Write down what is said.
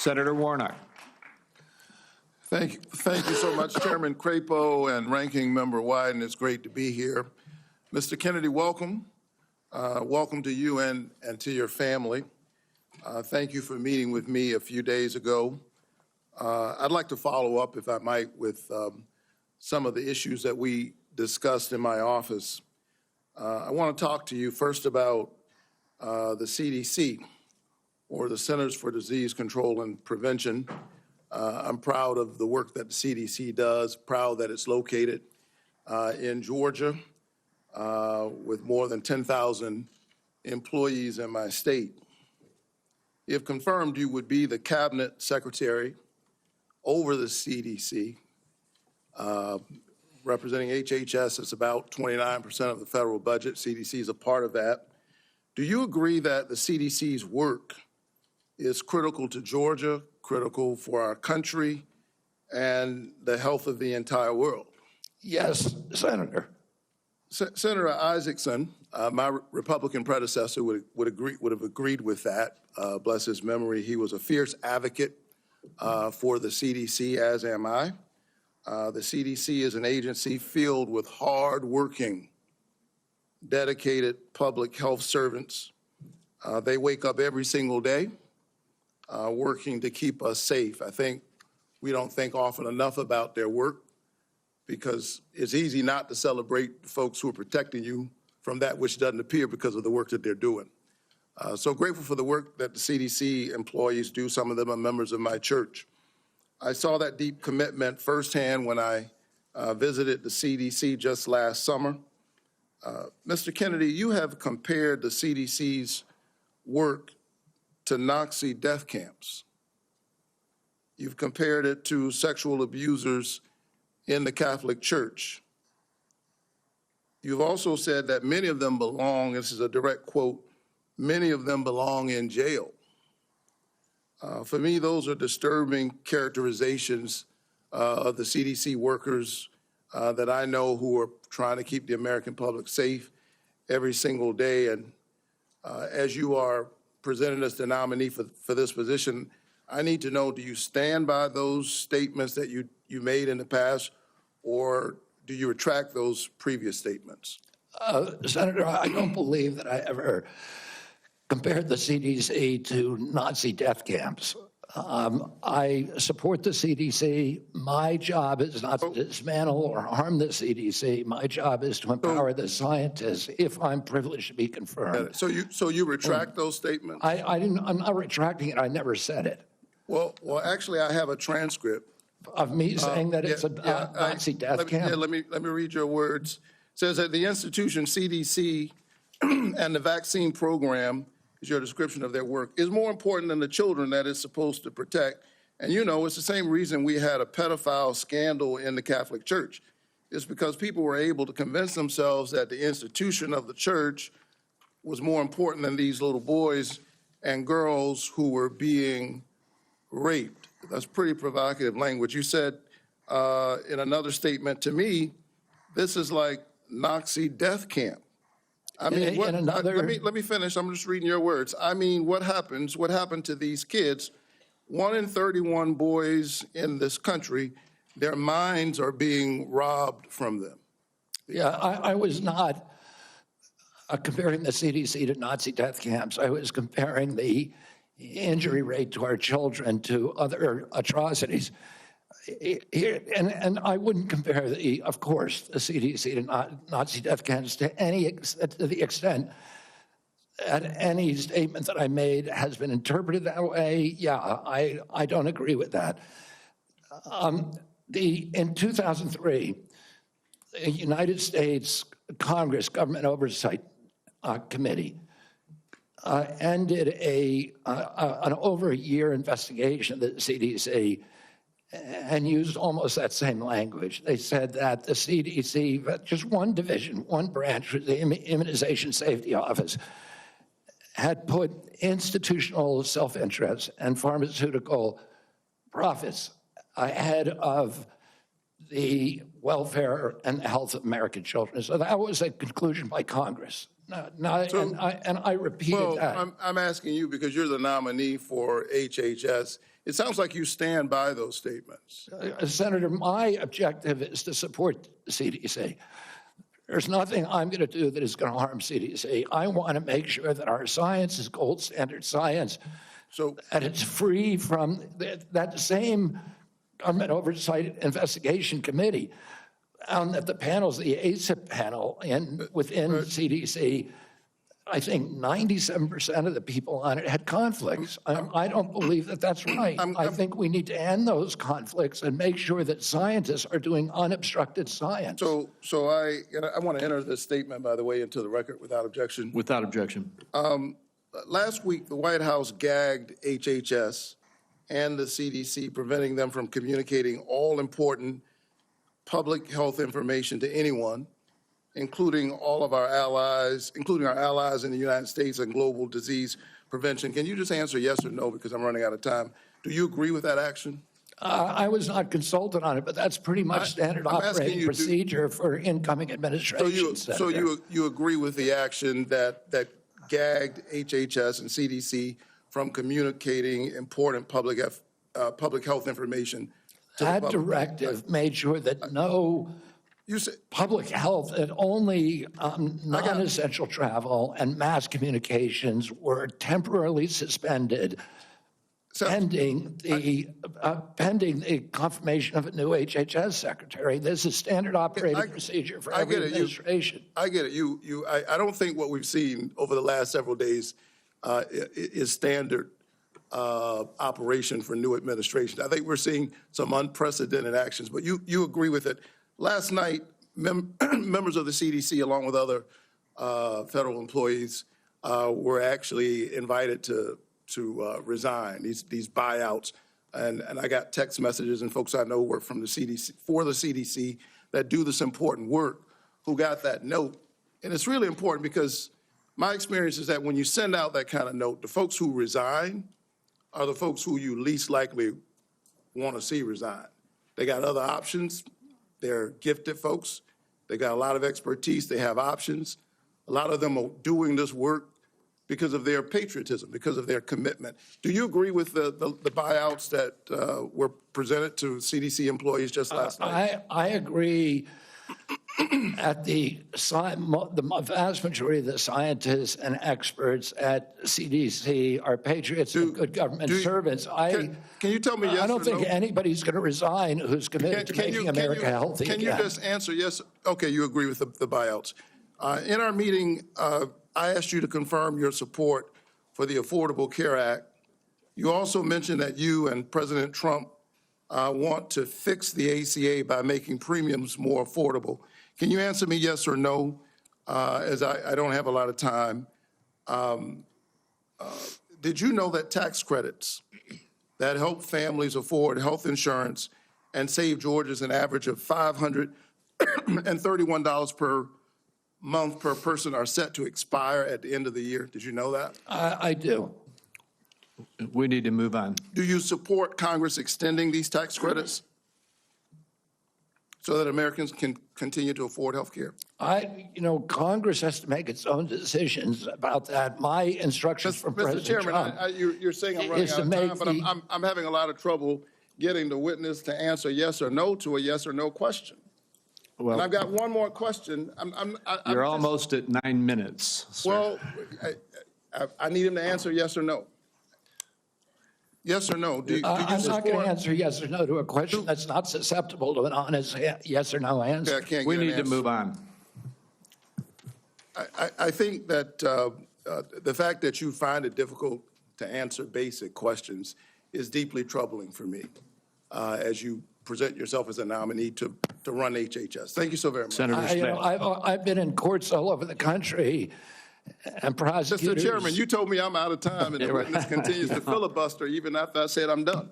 Senator Warnock. Thank you so much, Chairman Crapo and Ranking Member Wyden. It's great to be here. Mr. Kennedy, welcome. Welcome to you and to your family. Thank you for meeting with me a few days ago. I'd like to follow up, if I might, with some of the issues that we discussed in my office. I want to talk to you first about the CDC, or the Centers for Disease Control and Prevention. I'm proud of the work that the CDC does, proud that it's located in Georgia with more than 10,000 employees in my state. If confirmed, you would be the cabinet secretary over the CDC. Representing HHS, it's about 29% of the federal budget. CDC is a part of that. Do you agree that the CDC's work is critical to Georgia, critical for our country, and the health of the entire world? Yes, Senator. Senator Isaacson, my Republican predecessor, would have agreed with that. Bless his memory. He was a fierce advocate for the CDC, as am I. The CDC is an agency filled with hard-working, dedicated public health servants. They wake up every single day working to keep us safe. I think we don't think often enough about their work, because it's easy not to celebrate the folks who are protecting you from that which doesn't appear because of the work that they're doing. So grateful for the work that the CDC employees do. Some of them are members of my church. I saw that deep commitment firsthand when I visited the CDC just last summer. Mr. Kennedy, you have compared the CDC's work to Nazi death camps. You've compared it to sexual abusers in the Catholic Church. You've also said that many of them belong, this is a direct quote, many of them belong in jail. For me, those are disturbing characterizations of the CDC workers that I know who are trying to keep the American public safe every single day. And as you are presented as the nominee for this position, I need to know, do you stand by those statements that you made in the past, or do you retract those previous statements? Senator, I don't believe that I ever compared the CDC to Nazi death camps. I support the CDC. My job is not to dismantle or harm the CDC. My job is to empower the scientists, if I'm privileged to be confirmed. So you retract those statements? I'm not retracting it. I never said it. Well, actually, I have a transcript of me saying that it's a Nazi death camp. Let me read your words. It says that the institution CDC and the vaccine program, is your description of their work, is more important than the children that it's supposed to protect. And you know, it's the same reason we had a pedophile scandal in the Catholic Church. It's because people were able to convince themselves that the institution of the church was more important than these little boys and girls who were being raped. That's pretty provocative language. You said in another statement to me, this is like Nazi death camp. I mean, let me finish. I'm just reading your words. I mean, what happened to these kids? 1 in 31 boys in this country, their minds are being robbed from them. Yeah, I was not comparing the CDC to Nazi death camps. I was comparing the injury rate to our children to other atrocities. And I wouldn't compare, of course, the CDC to Nazi death camps to the extent that any statement that I made has been interpreted that way. Yeah, I don't agree with that. In 2003, the United States Congress Government Oversight Committee ended an over a year investigation of the CDC and used almost that same language. They said that the CDC, just one division, one branch, the Immunization Safety Office, had put institutional self-interest and pharmaceutical profits ahead of the welfare and health of American children. So that was a conclusion by Congress. And I repeated Well, that. I'm asking you because you're the nominee for HHS. It sounds like you stand by those statements. Senator, my objective is to support the CDC. There's nothing I'm going to do that is going to harm CDC. I want to make sure that our science is gold standard science, So, and it's free from that same government oversight investigation committee found that the panels, the ACIP panel within CDC, I think 97% of the people on it had conflicts. I don't believe that that's right. I think we need to end those conflicts and make sure that scientists are doing unobstructed science. so I want to enter this statement, by the way, into the record without objection. Without objection. Last week, the White House gagged HHS and the CDC, preventing them from communicating all important public health information to anyone, including all of our allies, including our allies in the United States and global disease prevention. Can you just answer yes or no, because I'm running out of time? Do you agree with that action? I was not consulted on it, but that's pretty much standard I'm asking operating you, procedure for incoming administration. So you agree with the action that gagged HHS and CDC from communicating important public health information to the That public? directive made sure that no You said, public health and only non-essential travel and mass communications were temporarily suspended pending the confirmation of a new HHS secretary. This is standard operating procedure for every administration. I get it. I don't think what we've seen over the last several days is standard operation for new administration. I think we're seeing some unprecedented actions, but you agree with it. Last night, members of the CDC, along with other federal employees, were actually invited to resign, these buyouts. And I got text messages and folks I know work from the CDC, for the CDC, that do this important work, who got that note. And it's really important because my experience is that when you send out that kind of note, the folks who resign are the folks who you least likely want to see resign. They got other options. They're gifted folks. They got a lot of expertise. They have options. A lot of them are doing this work because of their patriotism, because of their commitment. Do you agree with the buyouts that were presented to CDC employees just last night? I agree. At the vast majority of the scientists and experts at CDC are patriots and good government servants. Can you tell me yes or no? I don't think anybody's going to resign who's committed to making America healthy again. Can you just answer yes? Okay, you agree with the buyouts. In our meeting, I asked you to confirm your support for the Affordable Care Act. You also mentioned that you and President Trump want to fix the ACA by making premiums more affordable. Can you answer me yes or no, as I don't have a lot of time? Did you know that tax credits that help families afford health insurance and save Georgians an average of $531 per month per person are set to expire at the end of the year? Did you know that? I do. We need to move on. Do you support Congress extending these tax credits so that Americans can continue to afford health care? Congress has to make its own decisions about that. My instructions from President Trump. Mr. Chairman, you're saying I'm running out of time, but I'm having a lot of trouble getting the witness to answer yes or no to a yes or no question. Well, and I've got one more question. You're almost at 9 minutes, sir. Well, I need him to answer yes or no. Yes or no? Do you I'm not going support? to answer yes or no to a question that's not susceptible to an honest yes or no answer. I can't We get an need to answer. move on. I think that the fact that you find it difficult to answer basic questions is deeply troubling for me as you present yourself as a nominee to run HHS. Thank you so very much. Senator Smith. I've been in courts all over the country and prosecutors. Mr. Chairman, you told me I'm out of time, and the witness continues to filibuster even after I said I'm done.